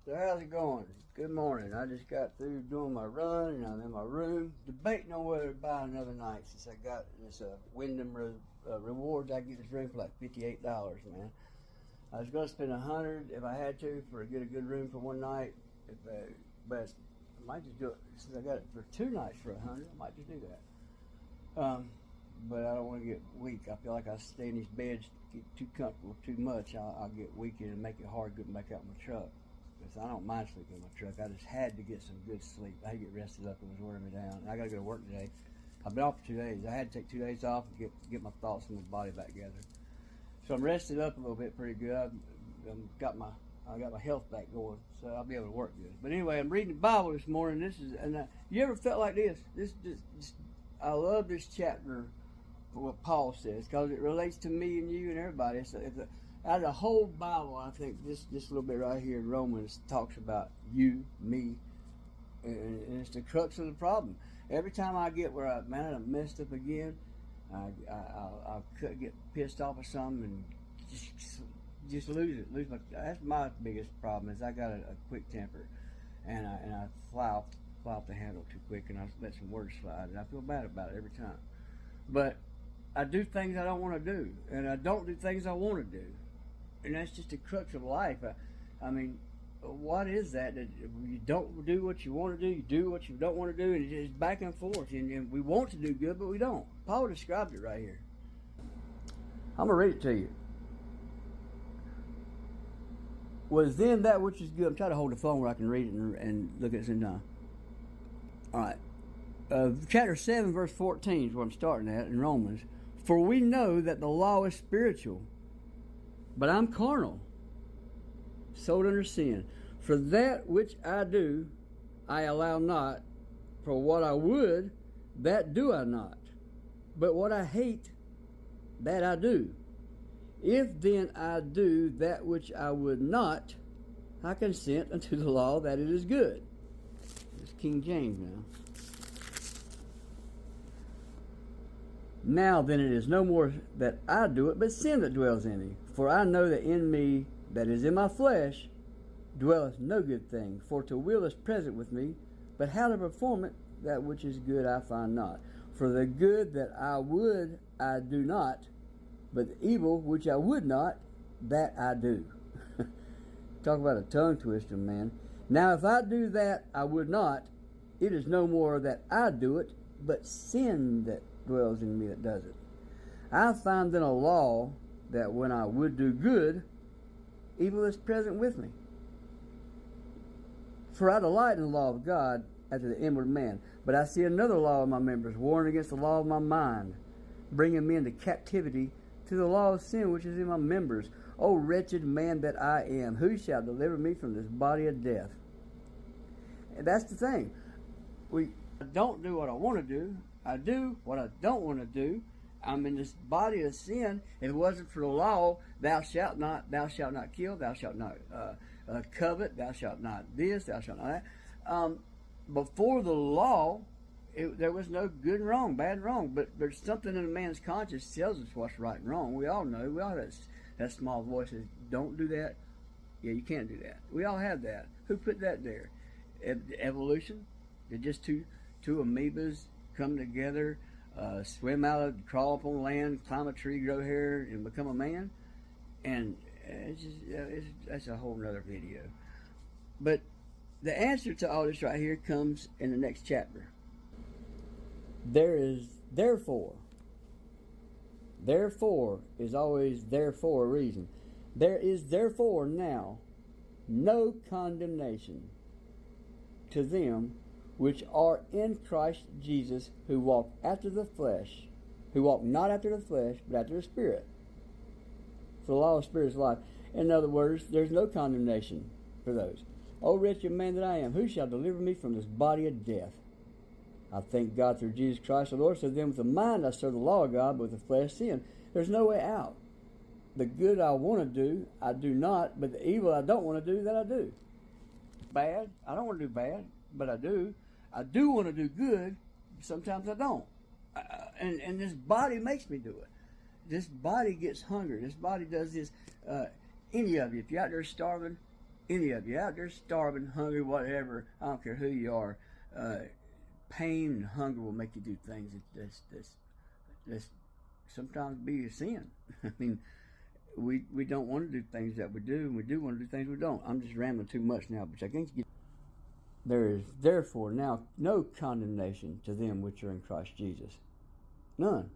So how's it going? Good morning. I just got through doing my run and I'm in my room debating on whether to buy another night since I got this Wyndham rewards. I get this room for like $58, man. I was going to spend $100 if I had to for get a good room for one night, but I might just do it since I got it for 2 nights for $100. I might just do that. But I don't want to get weak. I feel like I stay in these beds, get too comfortable too much. I'll get weak and make it hard getting back out in my truck. Because I don't mind sleeping in my truck. I just had to get some good sleep. I had to get rested up. It was wearing me down. And I got to go to work today. I've been off for 2 days. I had to take 2 days off and get my thoughts and my body back together. So I'm rested up a little bit, pretty good. I got my health back going, so I'll be able to work good. But anyway, I'm reading the Bible this morning. You ever felt like this? I love this chapter for what Paul says because it relates to me and you and everybody. Out of the whole Bible, I think this little bit right here in Romans talks about you, me, and it's the crux of the problem. Every time I get where I'm messed up again, I could get pissed off or something and just lose my. That's my biggest problem is I got a quick temper, and I fly off the handle too quick, and I let some words slide, and I feel bad about it every time. But I do things I don't want to do, and I don't do things I want to do. And that's just the crux of life. I mean, what is that you don't do what you want to do, you do what you don't want to do, and it's back and forth. And we want to do good, but we don't. Paul described it right here. I'm going to read it to you. Was then that which is good. I'm trying to hold the phone where I can read it and look at it at the same time. All right. Chapter 7, verse 14 is where I'm starting at in Romans. For we know that the law is spiritual, but I'm carnal, sold under sin. For that which I do, I allow not. For what I would, that do I not. But what I hate, that I do. If then I do that which I would not, I consent unto the law that it is good. It's King James now. Now then it is no more that I do it, but sin that dwells in me. For I know that in me, that is in my flesh, dwelleth no good thing. For to will is present with me, but how to perform it, that which is good I find not. For the good that I would, I do not, but the evil which I would not, that I do. Talk about a tongue twister, man. Now if I do that I would not, it is no more that I do it, but sin that dwells in me that does it. I find then a law that when I would do good, evil is present with me. For I delight in the law of God after the inward man, but I see another law in my members, warring against the law of my mind, bringing me into captivity to the law of sin which is in my members. O wretched man that I am, who shall deliver me from this body of death? And that's the thing. I don't do what I want to do. I do what I don't want to do. I'm in this body of sin. If it wasn't for the law, thou shalt not kill, thou shalt not covet, thou shalt not this, thou shalt not that. Before the law, there was no good and wrong, bad and wrong. But there's something in a man's conscience tells us what's right and wrong. We all know. We all have that small voice that says, don't do that. Yeah, you can't do that. We all have that. Who put that there? Evolution? They're just two amoebas come together, swim out, crawl up on land, climb a tree, grow hair, and become a man. And that's a whole nother video. But the answer to all this right here comes in the next chapter. There is therefore. Therefore is always there for a reason. There is therefore now no condemnation to them which are in Christ Jesus, who walk after the flesh, who walk not after the flesh, but after the Spirit. For the law of the Spirit is life. In other words, there's no condemnation for those. O wretched man that I am, who shall deliver me from this body of death? I thank God through Jesus Christ the Lord. So then with the mind I serve the law of God, but with the flesh sin. There's no way out. The good I want to do, I do not, but the evil I don't want to do, that I do. Bad, I don't want to do bad, but I do. I do want to do good, sometimes I don't. And this body makes me do it. This body gets hungry. This body does this. Any of you, if you're out there starving, Any of you out there starving, hungry, whatever, I don't care who you are, pain and hunger will make you do things that's sometimes be a sin. I mean, we don't want to do things that we do, and we do want to do things we don't. I'm just rambling too much now, but I can't get. There is therefore now no condemnation to them which are in Christ Jesus. None.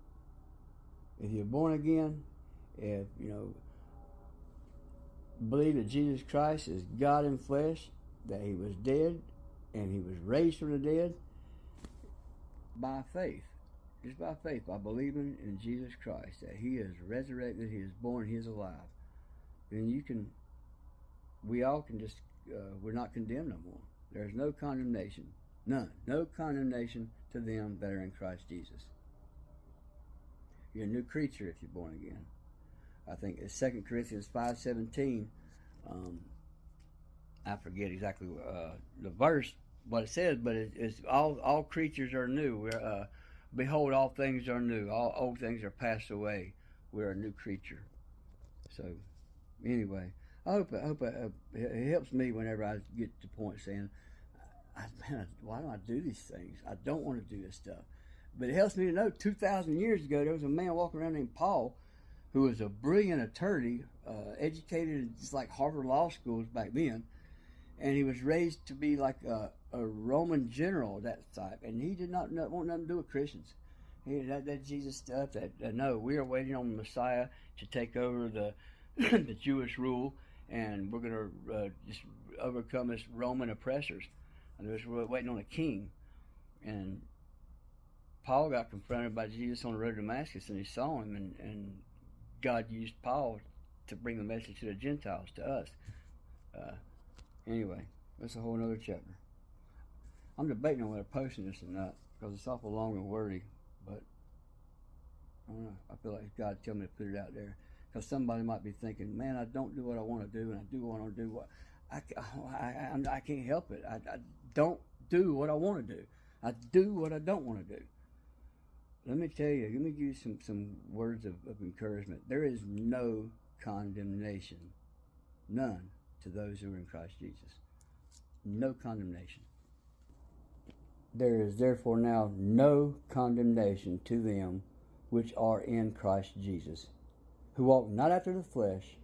If you're born again, if believe that Jesus Christ is God in flesh, that he was dead and he was raised from the dead, by faith, just by faith, by believing in Jesus Christ, that he is resurrected, he is born, he is alive, then we all can just, we're not condemned no more. There's no condemnation. None. No condemnation to them that are in Christ Jesus. You're a new creature if you're born again. I think it's 2 Corinthians 5:17. I forget exactly the verse, what it says, but it's all creatures are new. We're, behold, all things are new. All old things are passed away. We're a new creature. So, anyway, I hope it helps me whenever I get to the point saying, why don't I do these things? I don't want to do this stuff. But it helps me to know 2,000 years ago, there was a man walking around named Paul who was a brilliant attorney, educated just like Harvard Law Schools back then. And he was raised to be like a Roman general of that type. And he did not want nothing to do with Christians. That Jesus stuff, no, we are waiting on the Messiah to take over the the Jewish rule, and we're going to just overcome this Roman oppressors. And we're waiting on a king. And Paul got confronted by Jesus on the road to Damascus, and he saw him, and God used Paul to bring the message to the Gentiles, to us. Anyway, that's a whole other chapter. I'm debating on whether posting this or not, because it's awful long and wordy, but I don't know. I feel like God tell me to put it out there, because somebody might be thinking, man, I don't do what I want to do, and I do what I want to do. What I can't help it. I don't do what I want to do. I do what I don't want to do. Let me tell you, let me give you some words of encouragement. There is no condemnation, none, to those who are in Christ Jesus. No condemnation. There is therefore now no condemnation to them which are in Christ Jesus, who walk not after the flesh,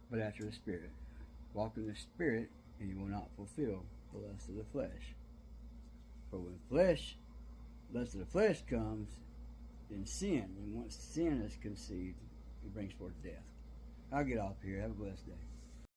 but after the Spirit. Walk in the Spirit, and you will not fulfill the lust of the flesh. For when lust of the flesh comes, then sin. And once sin is conceived, it brings forth death. I'll get off here. Have a blessed day.